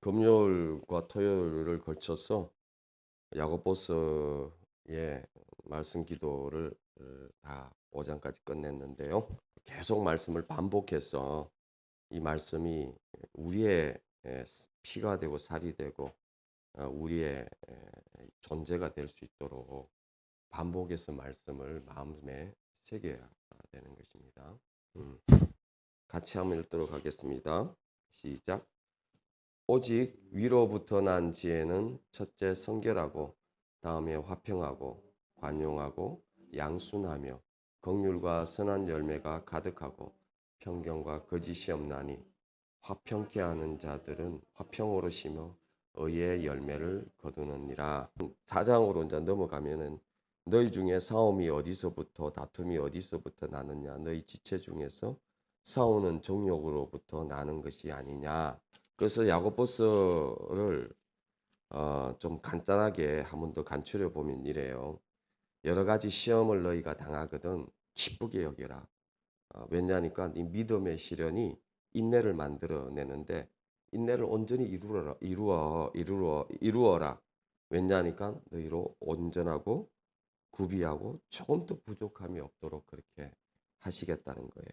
금요일과 토요일을 걸쳐서 야고보서의 말씀 기도를 다 5장까지 끝냈는데요. 계속 말씀을 반복해서 이 말씀이 우리의 피가 되고 살이 되고 우리의 존재가 될 수 있도록 반복해서 말씀을 마음에 새겨야 되는 것입니다. 같이 한번 읽도록 하겠습니다. 시작. 오직 위로부터 난 지혜는 첫째 성결하고 다음에 화평하고 관용하고 양순하며 긍휼과 선한 열매가 가득하고 편견과 거짓이 없나니 화평케 하는 자들은 화평으로 심어 의의 열매를 거두느니라. 4장으로 이제 넘어가면은 너희 중에 싸움이 어디서부터 다툼이 어디서부터 나느냐, 너희 지체 중에서 싸우는 정욕으로부터 나는 것이 아니냐. 그래서 야고보서를 좀 간단하게 한 번 더 간추려 보면 이래요. 여러 가지 시험을 너희가 당하거든 기쁘게 여겨라. 왜냐하니까 이 믿음의 시련이 인내를 만들어내는데 인내를 온전히 이루어라. 왜냐하니까 너희로 온전하고 구비하고 조금도 부족함이 없도록 그렇게 하시겠다는 거예요.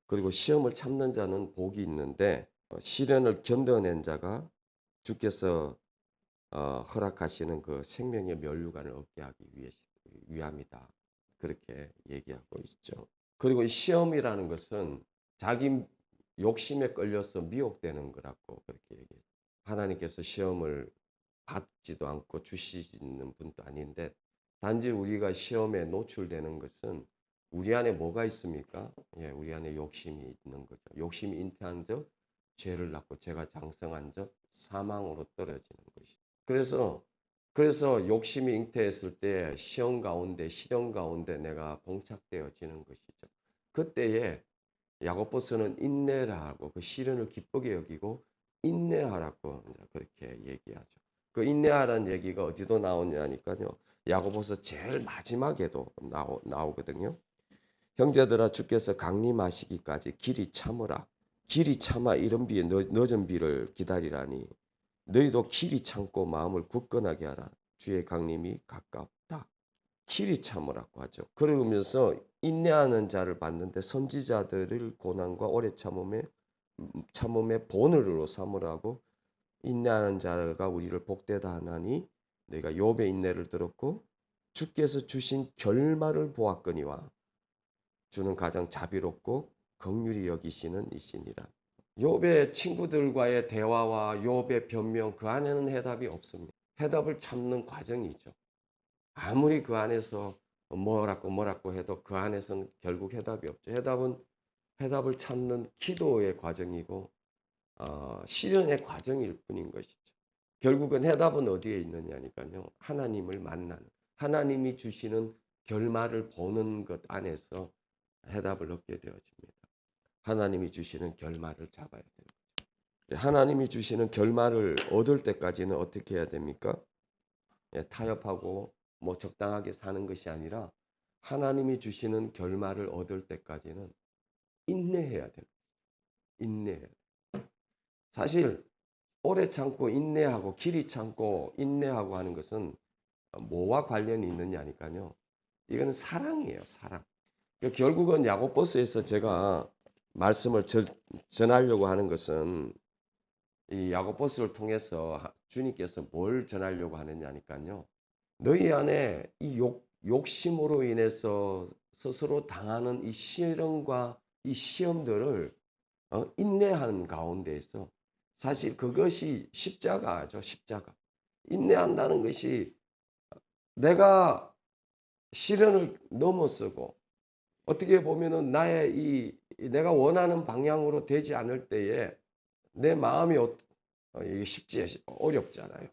그리고 시험을 참는 자는 복이 있는데 시련을 견뎌낸 자가 주께서 허락하시는 그 생명의 면류관을 얻게 하기 위함이다. 그렇게 얘기하고 있죠. 그리고 이 시험이라는 것은 자기 욕심에 끌려서 미혹되는 거라고 그렇게 얘기해요. 하나님께서 시험을 받지도 않고 주시는 분도 아닌데 단지 우리가 시험에 노출되는 것은 우리 안에 뭐가 있습니까? 예, 우리 안에 욕심이 있는 거죠. 욕심이 잉태한 적 죄를 낳고 죄가 장성한 적 사망으로 떨어지는 것이죠. 그래서 욕심이 잉태했을 때 시험 가운데 시련 가운데 내가 봉착되어지는 것이죠. 그때에 야고보서는 인내라고 그 시련을 기쁘게 여기고 인내하라고 그렇게 얘기하죠. 그 인내하라는 얘기가 어디도 나오냐니까요. 야고보서 제일 마지막에도 나오거든요. 형제들아 주께서 강림하시기까지 길이 참으라. 길이 참아 이른 비에 늦은 비를 기다리라니 너희도 길이 참고 마음을 굳건하게 하라. 주의 강림이 가깝다. 길이 참으라고 하죠. 그러면서 인내하는 자를 봤는데 선지자들을 고난과 오래 참음의 본으로 삼으라고 인내하는 자가 우리를 복되다 하나니 내가 욥의 인내를 들었고 주께서 주신 결말을 보았거니와 주는 가장 자비롭고 긍휼히 여기시는 이시니라. 욥의 친구들과의 대화와 욥의 변명 그 안에는 해답이 없습니다. 해답을 찾는 과정이죠. 아무리 그 안에서 뭐라고 해도 그 안에서는 결국 해답이 없죠. 해답을 찾는 기도의 과정이고 시련의 과정일 뿐인 것이죠. 결국은 해답은 어디에 있느냐니까요. 하나님을 만나는 하나님이 주시는 결말을 보는 것 안에서 해답을 얻게 되어집니다. 하나님이 주시는 결말을 잡아야 돼요. 하나님이 주시는 결말을 얻을 때까지는 어떻게 해야 됩니까? 타협하고 뭐 적당하게 사는 것이 아니라 하나님이 주시는 결말을 얻을 때까지는 인내해야 돼요. 인내해야 돼요. 사실 오래 참고 인내하고 길이 참고 인내하고 하는 것은 뭐와 관련이 있느냐니까요. 이거는 사랑이에요. 사랑. 결국은 야고보서에서 제가 말씀을 전하려고 하는 것은 이 야고보서를 통해서 주님께서 뭘 전하려고 하느냐니까요. 너희 안에 이 욕심으로 인해서 스스로 당하는 이 시련과 이 시험들을 인내하는 가운데에서 사실 그것이 십자가죠. 십자가. 인내한다는 것이 내가 시련을 넘어서고 어떻게 보면은 나의 내가 원하는 방향으로 되지 않을 때에 내 마음이 이게 쉽지 어렵잖아요.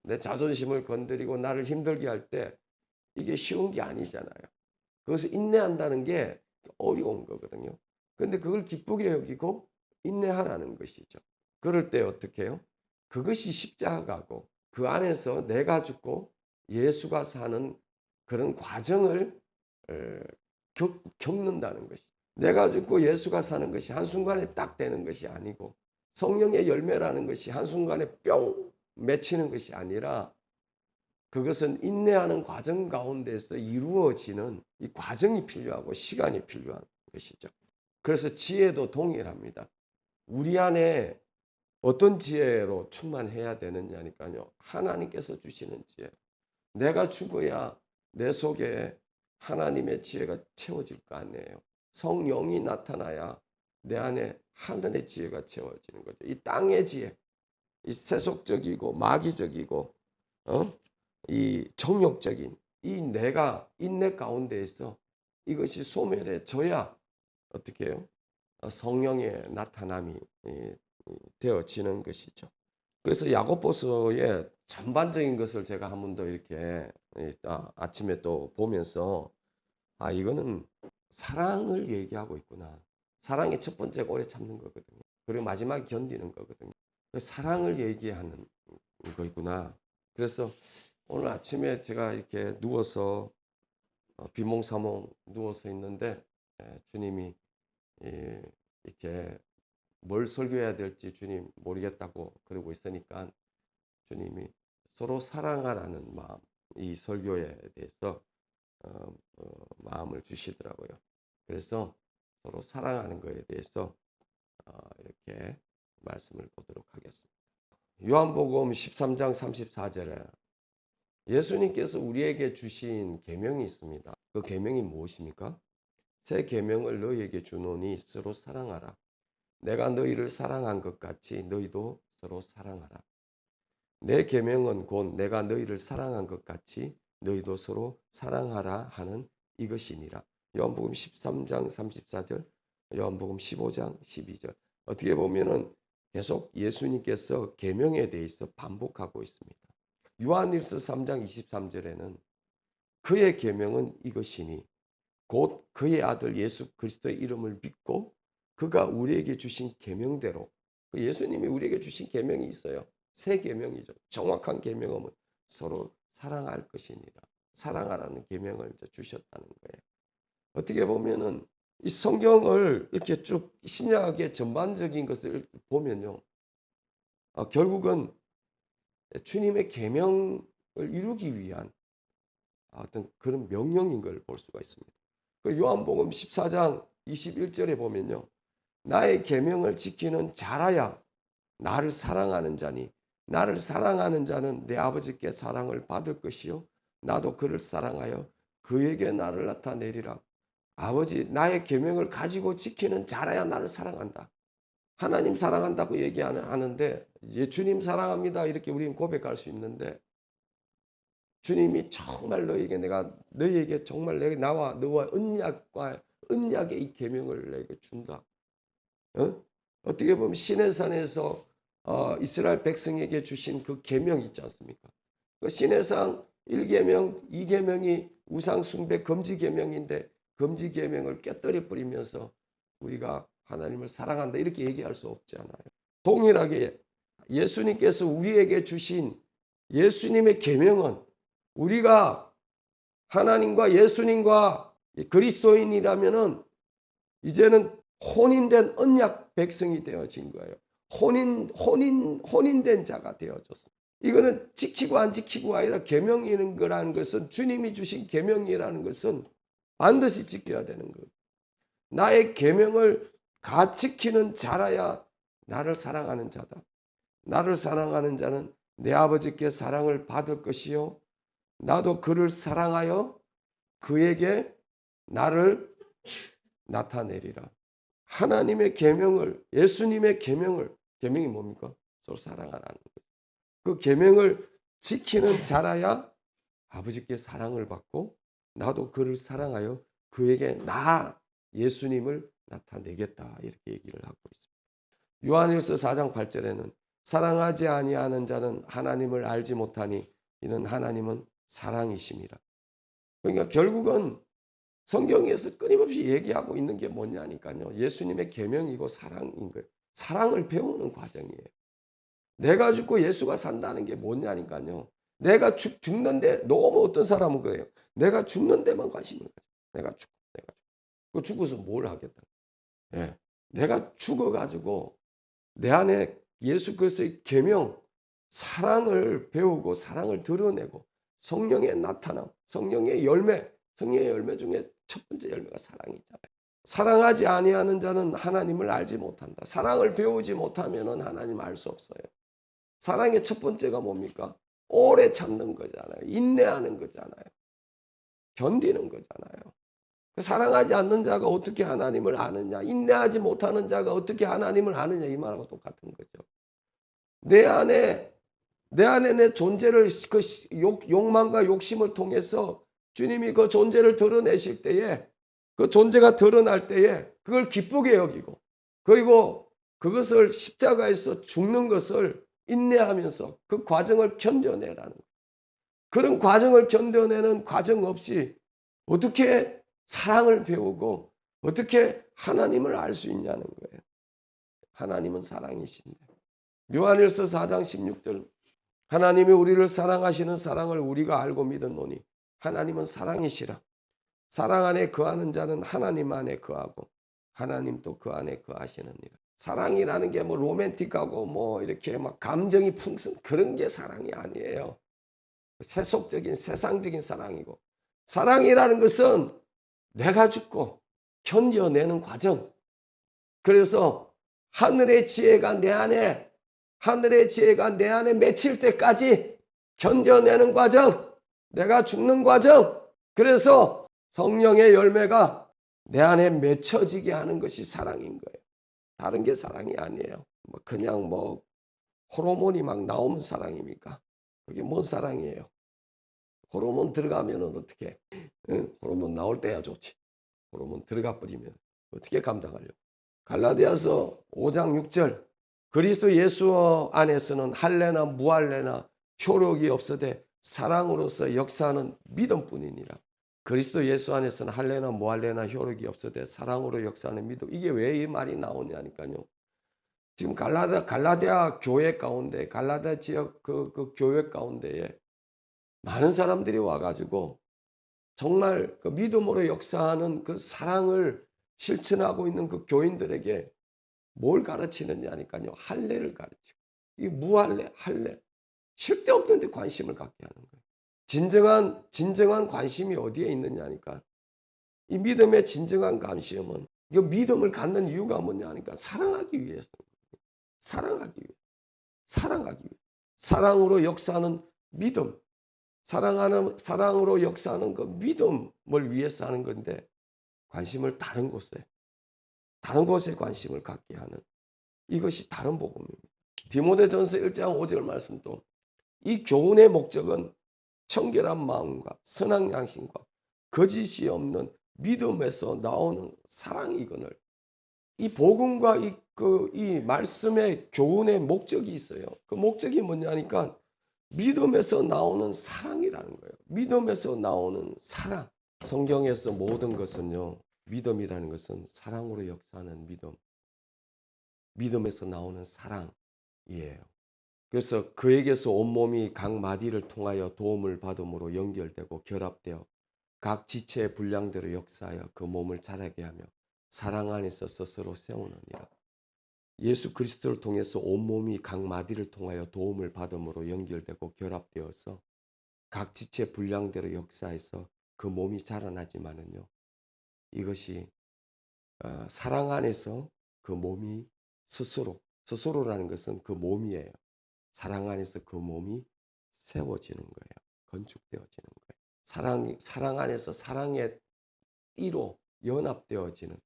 내 자존심을 건드리고 나를 힘들게 할 때 이게 쉬운 게 아니잖아요. 그것을 인내한다는 게 어려운 거거든요. 근데 그걸 기쁘게 여기고 인내하라는 것이죠. 그럴 때 어떻게 해요? 그것이 십자가고 그 안에서 내가 죽고 예수가 사는 그런 과정을 겪는다는 것이죠. 내가 죽고 예수가 사는 것이 한순간에 딱 되는 것이 아니고 성령의 열매라는 것이 한순간에 뿅 맺히는 것이 아니라 그것은 인내하는 과정 가운데서 이루어지는 이 과정이 필요하고 시간이 필요한 것이죠. 그래서 지혜도 동일합니다. 우리 안에 어떤 지혜로 충만해야 되느냐니까요. 하나님께서 주시는 지혜. 내가 죽어야 내 속에 하나님의 지혜가 채워질 거 아니에요. 성령이 나타나야 내 안에 하늘의 지혜가 채워지는 거죠. 이 땅의 지혜, 이 세속적이고 마귀적이고 이 정욕적인 이 내가 인내 가운데에서 이것이 소멸해져야 어떻게 해요? 성령의 나타남이 되어지는 것이죠. 그래서 야고보서의 전반적인 것을 제가 한 번 더 이렇게 아침에 또 보면서 이거는 사랑을 얘기하고 있구나. 사랑의 첫 번째가 오래 참는 거거든요. 그리고 마지막에 견디는 거거든요. 사랑을 얘기하는 거구나. 그래서 오늘 아침에 제가 이렇게 누워서 비몽사몽 누워서 있는데 주님이 이렇게 뭘 설교해야 될지 주님 모르겠다고 그러고 있으니까 주님이 서로 사랑하라는 마음, 이 설교에 대해서 마음을 주시더라고요. 그래서 서로 사랑하는 것에 대해서 이렇게 말씀을 보도록 하겠습니다. 요한복음 13장 34절에 예수님께서 우리에게 주신 계명이 있습니다. 그 계명이 무엇입니까? 새 계명을 너희에게 주노니 서로 사랑하라. 내가 너희를 사랑한 것 같이 너희도 서로 사랑하라. 내 계명은 곧 내가 너희를 사랑한 것 같이 너희도 서로 사랑하라 하는 이것이니라. 요한복음 13장 34절, 요한복음 15장 12절. 어떻게 보면은 계속 예수님께서 계명에 대해서 반복하고 있습니다. 요한일서 3장 23절에는 그의 계명은 이것이니 곧 그의 아들 예수 그리스도의 이름을 믿고 그가 우리에게 주신 계명대로 예수님이 우리에게 주신 계명이 있어요. 새 계명이죠. 정확한 계명은 서로 사랑할 것이니라. 사랑하라는 계명을 주셨다는 거예요. 어떻게 보면은 이 성경을 이렇게 쭉 신약의 전반적인 것을 보면요. 결국은 주님의 계명을 이루기 위한 어떤 그런 명령인 걸 볼 수가 있습니다. 그 요한복음 14장 21절에 보면요. 나의 계명을 지키는 자라야 나를 사랑하는 자니 나를 사랑하는 자는 내 아버지께 사랑을 받을 것이요 나도 그를 사랑하여 그에게 나를 나타내리라. 아버지 나의 계명을 가지고 지키는 자라야 나를 사랑한다. 하나님 사랑한다고 얘기하는데 주님 사랑합니다 이렇게 우리는 고백할 수 있는데 주님이 정말 너희에게 정말 나와 너와 언약의 이 계명을 내게 준다. 어떻게 보면 시내산에서 이스라엘 백성에게 주신 그 계명 있지 않습니까? 그 시내산 1계명, 2계명이 우상 숭배 금지 계명인데 금지 계명을 깨뜨려 버리면서 우리가 하나님을 사랑한다 이렇게 얘기할 수 없지 않아요. 동일하게 예수님께서 우리에게 주신 예수님의 계명은 우리가 하나님과 예수님과 그리스도인이라면은 이제는 혼인된 언약 백성이 되어진 거예요. 혼인된 자가 되어졌습니다. 이거는 지키고 안 지키고 아니라 계명이라는 거라는 것은 주님이 주신 계명이라는 것은 반드시 지켜야 되는 거예요. 나의 계명을 가 지키는 자라야 나를 사랑하는 자다. 나를 사랑하는 자는 내 아버지께 사랑을 받을 것이요 나도 그를 사랑하여 그에게 나를 나타내리라. 하나님의 계명을 예수님의 계명이 뭡니까? 서로 사랑하라는 거예요. 그 계명을 지키는 자라야 아버지께 사랑을 받고 나도 그를 사랑하여 그에게 나 예수님을 나타내겠다 이렇게 얘기를 하고 있습니다. 요한일서 4장 8절에는 사랑하지 아니하는 자는 하나님을 알지 못하니 이는 하나님은 사랑이심이라. 그러니까 결국은 성경에서 끊임없이 얘기하고 있는 게 뭐냐니까요. 예수님의 계명이고 사랑인 거예요. 사랑을 배우는 과정이에요. 내가 죽고 예수가 산다는 게 뭐냐니까요. 내가 죽는데 너무 어떤 사람은 그래요. 내가 죽는 데만 관심을 가져. 내가 죽고. 그 죽어서 뭘 하겠다. 예. 내가 죽어가지고 내 안에 예수 그리스도의 계명, 사랑을 배우고 사랑을 드러내고 성령의 나타남, 성령의 열매 중에 첫 번째 열매가 사랑이잖아요. 사랑하지 아니하는 자는 하나님을 알지 못한다. 사랑을 배우지 못하면은 하나님 알 수 없어요. 사랑의 첫 번째가 뭡니까? 오래 참는 거잖아요. 인내하는 거잖아요. 견디는 거잖아요. 사랑하지 않는 자가 어떻게 하나님을 아느냐? 인내하지 못하는 자가 어떻게 하나님을 아느냐? 이 말하고 똑같은 거죠. 내 안에 내 존재를 그 욕망과 욕심을 통해서 주님이 그 존재를 드러내실 때에 그 존재가 드러날 때에 그걸 기쁘게 여기고 그리고 그것을 십자가에서 죽는 것을 인내하면서 그 과정을 견뎌내라는 거예요. 그런 과정을 견뎌내는 과정 없이 어떻게 사랑을 배우고 어떻게 하나님을 알 수 있냐는 거예요. 하나님은 사랑이신데. 요한일서 4장 16절 하나님이 우리를 사랑하시는 사랑을 우리가 알고 믿었노니 하나님은 사랑이시라. 사랑 안에 거하는 자는 하나님 안에 거하고 하나님도 그 안에 거하시느니라. 사랑이라는 게 뭐 로맨틱하고 뭐 이렇게 막 감정이 풍성 그런 게 사랑이 아니에요. 세속적인 세상적인 사랑이고 사랑이라는 것은 내가 죽고 견뎌내는 과정. 그래서 하늘의 지혜가 내 안에 맺힐 때까지 견뎌내는 과정, 내가 죽는 과정. 그래서 성령의 열매가 내 안에 맺혀지게 하는 것이 사랑인 거예요. 다른 게 사랑이 아니에요. 그냥 호르몬이 막 나오면 사랑입니까? 그게 뭔 사랑이에요? 호르몬 들어가면 어떻게? 호르몬 나올 때야 좋지. 호르몬 들어가 버리면 어떻게 감당하려고? 갈라디아서 5장 6절 그리스도 예수 안에서는 할례나 무할례나 효력이 없으되 사랑으로서 역사하는 믿음뿐이니라. 그리스도 예수 안에서는 할례나 무할례나 효력이 없으되 사랑으로 역사하는 믿음. 이게 왜 이 말이 나오냐니까요. 지금 갈라디아 교회 가운데 갈라디아 지역 그 교회 가운데에 많은 사람들이 와가지고 정말 그 믿음으로 역사하는 그 사랑을 실천하고 있는 그 교인들에게 뭘 가르치느냐니까요. 할례를 가르치고 이 무할례, 할례 쓸데없는 데 관심을 갖게 하는 거예요. 진정한 관심이 어디에 있느냐니까 이 믿음의 진정한 관심은 이 믿음을 갖는 이유가 뭐냐니까 사랑하기 위해서. 사랑하기 위해. 사랑하기 위해. 사랑으로 역사하는 믿음. 사랑으로 역사하는 그 믿음을 위해서 하는 건데 관심을 다른 곳에 관심을 갖게 하는 이것이 다른 복음입니다. 디모데전서 1장 5절 말씀도 이 교훈의 목적은 청결한 마음과 선한 양심과 거짓이 없는 믿음에서 나오는 사랑이거늘. 이 복음과 이 말씀의 교훈의 목적이 있어요. 그 목적이 뭐냐니까 믿음에서 나오는 사랑이라는 거예요. 믿음에서 나오는 사랑. 성경에서 모든 것은요. 믿음이라는 것은 사랑으로 역사하는 믿음. 믿음에서 나오는 사랑이에요. 그래서 그에게서 온몸이 각 마디를 통하여 도움을 받음으로 연결되고 결합되어 각 지체의 분량대로 역사하여 그 몸을 자라게 하며 사랑 안에서 스스로 세우느니라. 예수 그리스도를 통해서 온몸이 각 마디를 통하여 도움을 받음으로 연결되고 결합되어서 각 지체 분량대로 역사해서 그 몸이 자라나지만은요. 이것이 사랑 안에서 그 몸이 스스로라는 것은 그 몸이에요. 사랑 안에서 그 몸이 세워지는 거예요. 건축되어지는 거예요. 사랑 안에서 사랑의 띠로 연합되어지는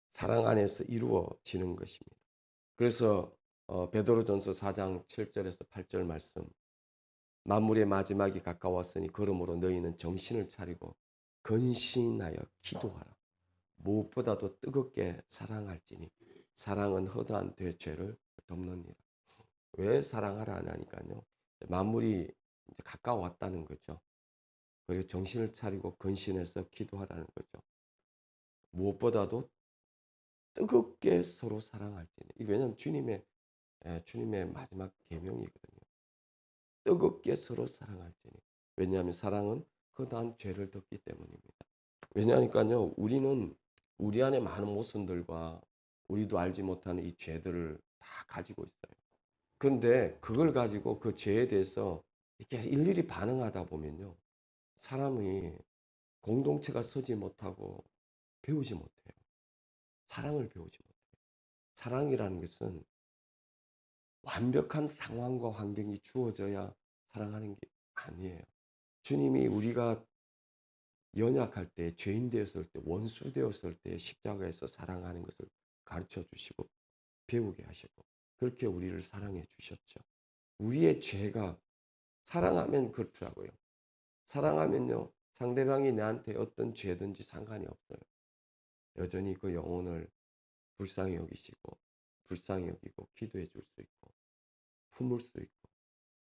사랑 안에서 이루어지는 것입니다. 그래서 베드로전서 4장 7절에서 8절 말씀 만물의 마지막이 가까웠으니 그러므로 너희는 정신을 차리고 근신하여 기도하라. 무엇보다도 뜨겁게 사랑할지니 사랑은 허다한 죄를 덮느니라. 왜 사랑하라 하냐니까요. 만물이 이제 가까웠다는 거죠. 그리고 정신을 차리고 근신해서 기도하라는 거죠. 무엇보다도 뜨겁게 서로 사랑할지니. 왜냐하면 주님의 마지막 계명이거든요. 뜨겁게 서로 사랑할지니. 왜냐하면 사랑은 허다한 죄를 덮기 때문입니다. 왜냐하니까요. 우리는 우리 안에 많은 모순들과 우리도 알지 못하는 이 죄들을 다 가지고 있어요. 그런데 그걸 가지고 그 죄에 대해서 이렇게 일일이 반응하다 보면요. 사람이 공동체가 서지 못하고 배우지 못해요. 사랑을 배우지 못해요. 사랑이라는 것은 완벽한 상황과 환경이 주어져야 사랑하는 게 아니에요. 주님이 우리가 연약할 때, 죄인 되었을 때, 원수 되었을 때 십자가에서 사랑하는 것을 가르쳐 주시고 배우게 하시고 그렇게 우리를 사랑해 주셨죠. 우리의 죄가 사랑하면 그렇더라고요. 사랑하면요. 상대방이 나한테 어떤 죄든지 상관이 없어요. 여전히 그 영혼을 불쌍히 여기시고 불쌍히 여기고 기도해 줄 수 있고 품을 수 있고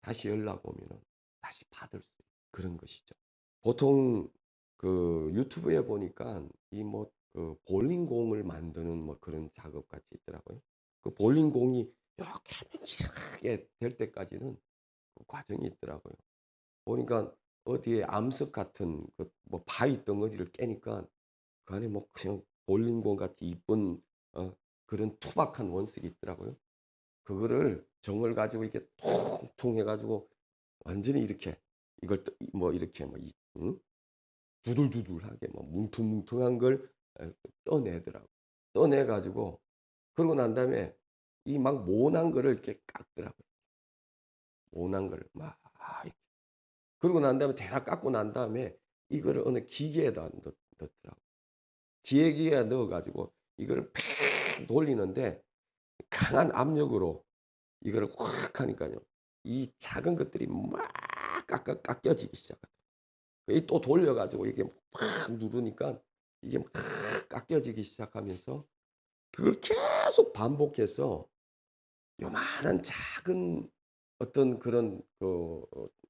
다시 연락 오면은 다시 받을 수 있고 그런 것이죠. 보통 그 유튜브에 보니까 이 뭐 그 볼링공을 만드는 뭐 그런 작업 같이 있더라고요. 그 볼링공이 이렇게 맨질하게 될 때까지는 그 과정이 있더라고요. 보니까 어디에 암석 같은 그 뭐 바위 덩어리를 깨니까 그 안에 뭐 그냥 볼링공 같이 이쁜 그런 투박한 원석이 있더라고요. 그거를 정을 가지고 이렇게 통통 해 가지고 완전히 이렇게 이걸 뭐 이렇게 뭐 두들두들하게 뭐 뭉퉁뭉퉁한 걸 떠내더라고요. 떠내 가지고 그러고 난 다음에 이 막 모난 거를 이렇게 깎더라고요. 모난 거를 막 이렇게. 그러고 난 다음에 대략 깎고 난 다음에 이거를 어느 기계에다 넣더라고요. 기계에 넣어 가지고 이거를 팍 돌리는데 강한 압력으로 이거를 확 하니까요. 이 작은 것들이 막 깎여지기 시작하더라고요. 이 또 돌려 가지고 이게 팍 누르니까 이게 막 깎여지기 시작하면서 그걸 계속 반복해서 요만한 작은 어떤 그런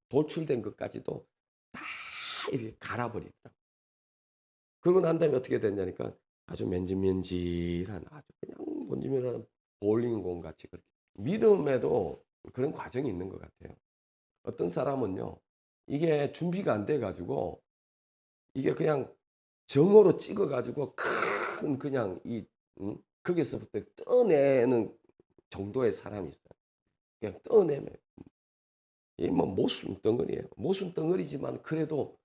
돌출된 것까지도 다 이렇게 갈아 버리더라고요. 그러고 난 다음에 어떻게 됐냐니까 아주 맨질맨질한 아주 그냥 맨질맨질한 볼링공 같이 그렇게 믿음에도 그런 과정이 있는 것 같아요. 어떤 사람은요. 이게 준비가 안 돼 가지고 이게 그냥 정으로 찍어 가지고 큰 그냥 거기서부터 떠내는 정도의 사람이 있어요. 그냥 떠내면 이 뭐 모순 덩어리예요. 모순 덩어리지만 그래도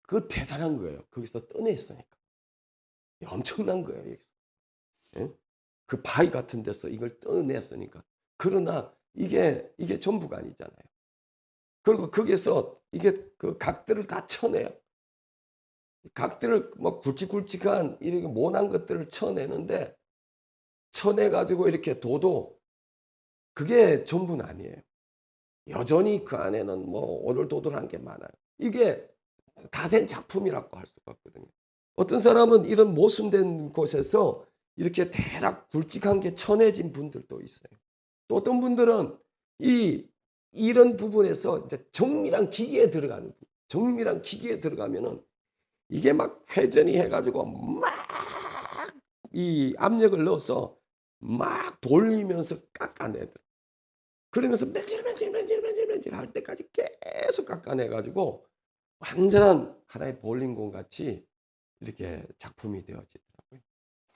그 대단한 거예요. 거기서 떠냈으니까. 엄청난 거예요 여기서. 예? 그 바위 같은 데서 이걸 떠냈으니까. 그러나 이게 전부가 아니잖아요. 그리고 거기에서 이게 그 각들을 다 쳐내요. 각들을 뭐 굵직굵직한 이렇게 모난 것들을 쳐내는데 쳐내 가지고 이렇게 둬도 그게 전부는 아니에요. 여전히 그 안에는 뭐 오돌도돌한 게 많아요. 이게 다 된 작품이라고 할 수가 없거든요. 어떤 사람은 이런 모순된 곳에서 이렇게 대략 굵직한 게 쳐내진 분들도 있어요. 또 어떤 분들은 이 이런 부분에서 이제 정밀한 기계에 들어가는 정밀한 기계에 들어가면은 이게 막 회전이 해 가지고 막 이 압력을 넣어서 막 돌리면서 깎아내더라. 그러면서 맨질맨질할 때까지 계속 깎아내 가지고 완전한 하나의 볼링공 같이 이렇게 작품이 되어지더라고요.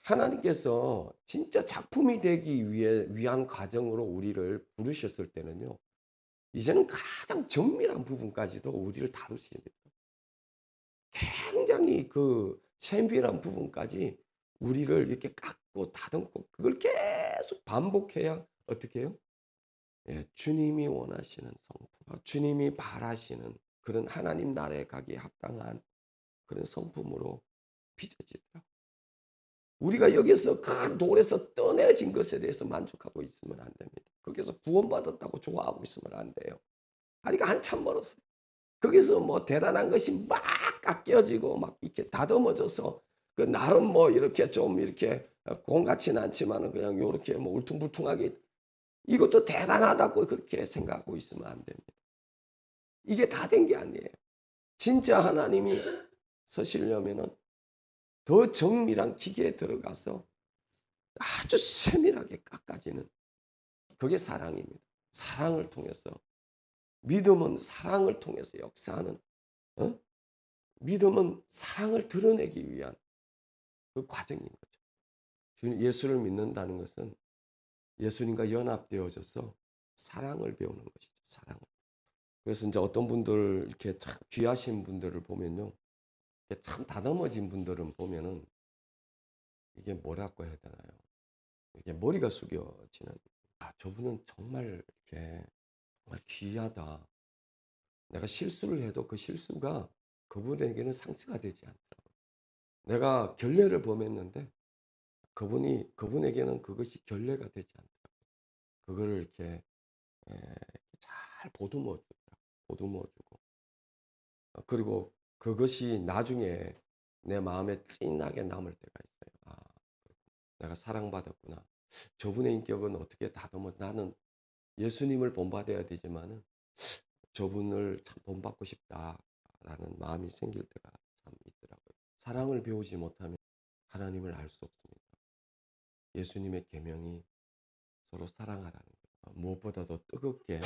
하나님께서 진짜 작품이 되기 위한 과정으로 우리를 부르셨을 때는요. 이제는 가장 정밀한 부분까지도 우리를 다루십니다. 굉장히 그 세밀한 부분까지 우리를 이렇게 깎고 다듬고 그걸 계속 반복해야 어떻게 해요? 예, 주님이 원하시는 성품, 주님이 바라시는 그런 하나님 나라에 가기에 합당한 그런 성품으로 빚어지더라고요. 우리가 여기서 큰 돌에서 떠내진 것에 대해서 만족하고 있으면 안 됩니다. 거기서 구원받았다고 좋아하고 있으면 안 돼요. 아직 한참 멀었어요. 거기서 뭐 대단한 것이 막 깎여지고 막 이렇게 다듬어져서 그 나름 뭐 이렇게 좀 이렇게 공 같지는 않지만은 그냥 요렇게 뭐 울퉁불퉁하게 이것도 대단하다고 그렇게 생각하고 있으면 안 됩니다. 이게 다 된 게 아니에요. 진짜 하나님이 서시려면은 더 정밀한 기계에 들어가서 아주 세밀하게 깎아지는 그게 사랑입니다. 사랑을 통해서 믿음은 사랑을 통해서 역사하는 어? 믿음은 사랑을 드러내기 위한 그 과정인 거죠. 예수를 믿는다는 것은 예수님과 연합되어져서 사랑을 배우는 것이죠. 사랑을. 그래서 이제 어떤 분들 이렇게 참 귀하신 분들을 보면요. 이렇게 참 다듬어진 분들은 보면은 이게 뭐라고 해야 되나요? 이게 머리가 숙여지는. 아, 저분은 정말 이렇게 정말 귀하다. 내가 실수를 해도 그 실수가 그분에게는 상처가 되지 않더라고요. 내가 결례를 범했는데 그분에게는 그것이 결례가 되지 않더라고요. 그거를 이렇게 잘 보듬어 주더라고요. 보듬어 주고. 그리고 그것이 나중에 내 마음에 찐하게 남을 때가 있어요. '아, 내가 사랑받았구나. 저분의 인격은 어떻게 다듬어 나는 예수님을 본받아야 되지만은 저분을 참 본받고 싶다.'라는 마음이 생길 때가 참 있더라고요. 사랑을 배우지 못하면 하나님을 알 수 없습니다. 예수님의 계명이 서로 사랑하라는 거예요. 무엇보다도 뜨겁게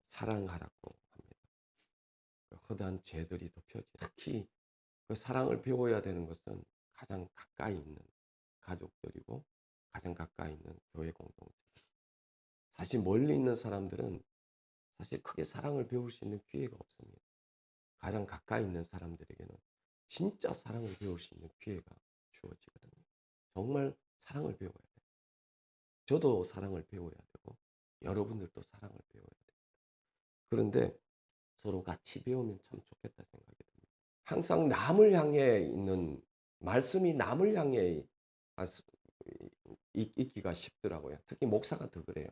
사랑하라고 합니다. 허다한 죄들이 덮여지. 특히 그 사랑을 배워야 되는 것은 가장 가까이 있는 가족들이고 가장 가까이 있는 교회 공동체. 사실 멀리 있는 사람들은 사실 크게 사랑을 배울 수 있는 기회가 없습니다. 가장 가까이 있는 사람들에게는 진짜 사랑을 배울 수 있는 기회가 주어지거든요. 정말 사랑을 배워야 돼요. 저도 사랑을 배워야 되고 여러분들도 사랑을 배워야 돼요. 그런데 서로 같이 배우면 참 좋겠다 생각이 듭니다. 항상 남을 향해 있는 말씀이 남을 향해 아 스 있기가 쉽더라고요. 특히 목사가 더 그래요.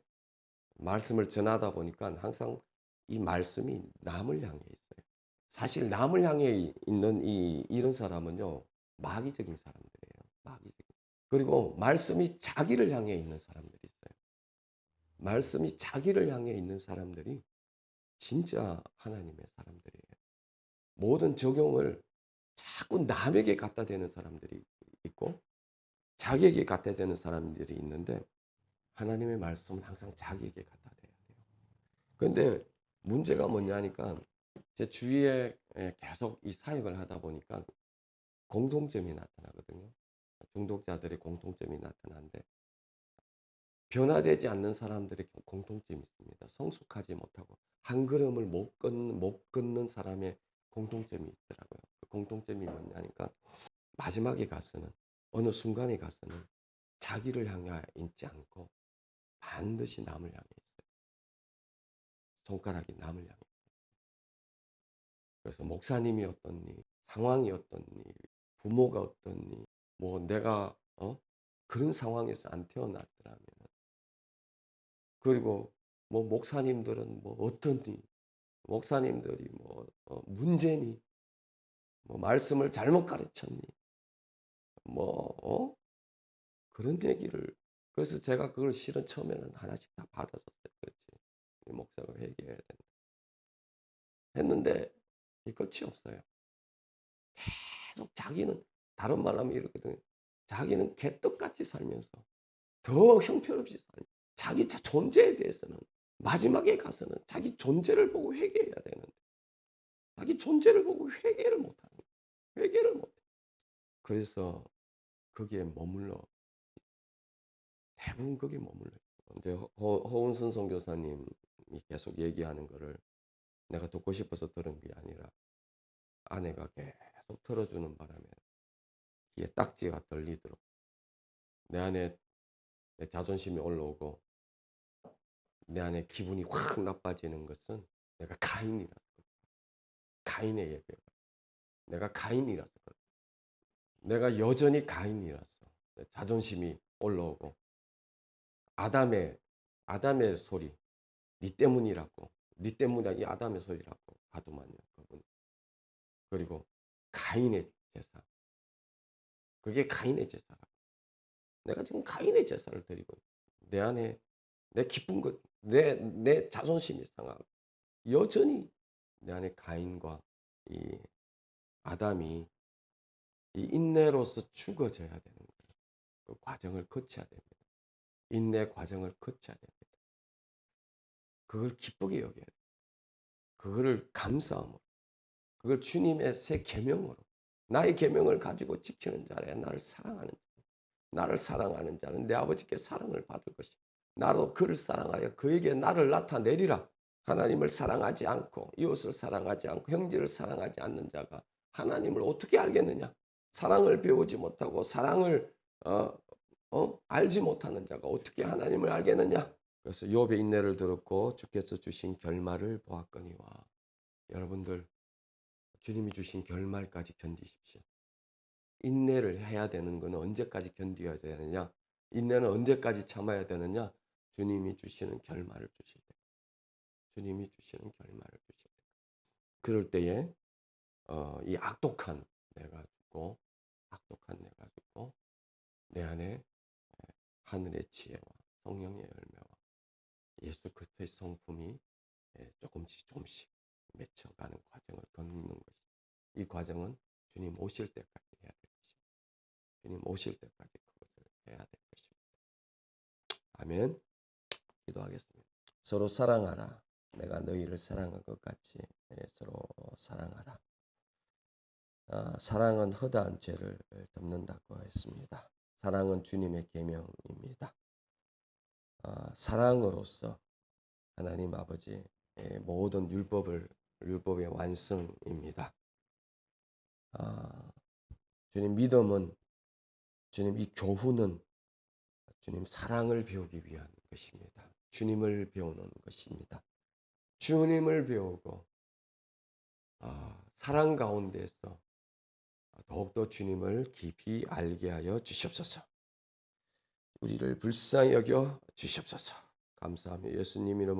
말씀을 전하다 보니까 항상 이 말씀이 남을 향해 있어요. 사실 남을 향해 있는 이런 사람은요. 마귀적인 사람들이에요. 마귀적인. 그리고 말씀이 자기를 향해 있는 사람들이 있어요. 말씀이 자기를 향해 있는 사람들이 진짜 하나님의 사람들이에요. 모든 적용을 자꾸 남에게 갖다 대는 사람들이 있고 자기에게 갖다 대는 사람들이 있는데 하나님의 말씀은 항상 자기에게 갖다 대야 돼요. 근데 문제가 뭐냐니까 제 주위에 계속 이 사역을 하다 보니까 공통점이 나타나거든요. 중독자들의 공통점이 나타나는데 변화되지 않는 사람들의 공통점이 있습니다. 성숙하지 못하고 한 걸음을 못 걷는 사람의 공통점이 있더라고요. 그 공통점이 뭐냐니까 마지막에 가서는 어느 순간에 가서는 자기를 향해 있지 않고 반드시 남을 향해 있어요. 손가락이 남을 향해. 그래서 목사님이 어떻니, 상황이 어떻니, 부모가 어떻니, 뭐 내가 그런 상황에서 안 태어났더라면 그리고 뭐 목사님들은 뭐 어떠니, 목사님들이 뭐 문제니, 뭐 말씀을 잘못 가르쳤니, 뭐 그런 얘기를. 그래서 제가 그걸 실은 처음에는 하나씩 다 받아줬어요. 그렇지. 이 목사가 회개해야 된다. 했는데 이 끝이 없어요. 계속 자기는 다른 말로 하면 이렇거든요. 자기는 개떡같이 살면서 더 형편없이 살고 자기 존재에 대해서는 마지막에 가서는 자기 존재를 보고 회개해야 되는데 자기 존재를 보고 회개를 못 하는 거예요. 회개를 못 해요. 그래서 거기에 머물러 대부분 거기에 머물러요. 이제 허운순 선교사님이 계속 얘기하는 거를 내가 듣고 싶어서 들은 게 아니라 아내가 계속 틀어주는 바람에 귀에 딱지가 들리도록 내 안에 내 자존심이 올라오고 내 안에 기분이 확 나빠지는 것은 내가 가인이라서 그래요. 가인의 예배가. 내가 가인이라서 그래요. 내가 여전히 가인이라서 내 자존심이 올라오고 아담의 아담의 소리, 네 때문이라고, 네 때문이야 이 아담의 소리라고 하더만요 그분. 그리고 가인의 제사, 그게 가인의 제사라고. 내가 지금 가인의 제사를 드리고 내 안에 내 기쁜 것, 내 자존심이 상하고 여전히 내 안에 가인과 이 아담이 이 인내로서 죽어져야 되는 거예요. 그 과정을 거쳐야 됩니다. 인내 과정을 거쳐야 됩니다. 그걸 기쁘게 여겨야 돼요. 그거를 감사함으로, 그걸 주님의 새 계명으로 나의 계명을 가지고 지키는 자라야 나를 사랑하는 자는 내 아버지께 사랑을 받을 것이다. 나도 그를 사랑하여 그에게 나를 나타내리라. 하나님을 사랑하지 않고 이웃을 사랑하지 않고 형제를 사랑하지 않는 자가 하나님을 어떻게 알겠느냐? 사랑을 배우지 못하고 사랑을 어, 알지 못하는 자가 어떻게 하나님을 알겠느냐? 그래서 욥의 인내를 들었고 주께서 주신 결말을 보았거니와. 여러분들 주님이 주신 결말까지 견디십시오. 인내를 해야 되는 것은 언제까지 견뎌야 되느냐? 인내는 언제까지 참아야 되느냐? 주님이 주시는 결말을 주실 때. 주님이 주시는 결말을 주실 때. 그럴 때에 이 악독한 내가 죽고 내 안에 하늘의 지혜와 성령의 열매와 예수 그리스도의 성품이 조금씩 맺혀가는 과정을 겪는 것이. 이 과정은 주님 오실 때까지 해야 될 것입니다. 주님 오실 때까지 그것을 해야 될 것입니다. 아멘. 기도하겠습니다. 서로 사랑하라. 내가 너희를 사랑한 것 같이 서로 사랑하라. 사랑은 허다한 죄를 덮는다고 했습니다. 사랑은 주님의 계명입니다. 사랑으로서 하나님 아버지 모든 율법의 완성입니다. 주님 믿음은 주님 이 교훈은 주님 사랑을 배우기 위한 것입니다. 주님을 배우는 것입니다. 주님을 배우고 사랑 가운데서 더욱더 주님을 깊이 알게 하여 주시옵소서. 우리를 불쌍히 여겨 주시옵소서. 감사하며 예수님 이름으로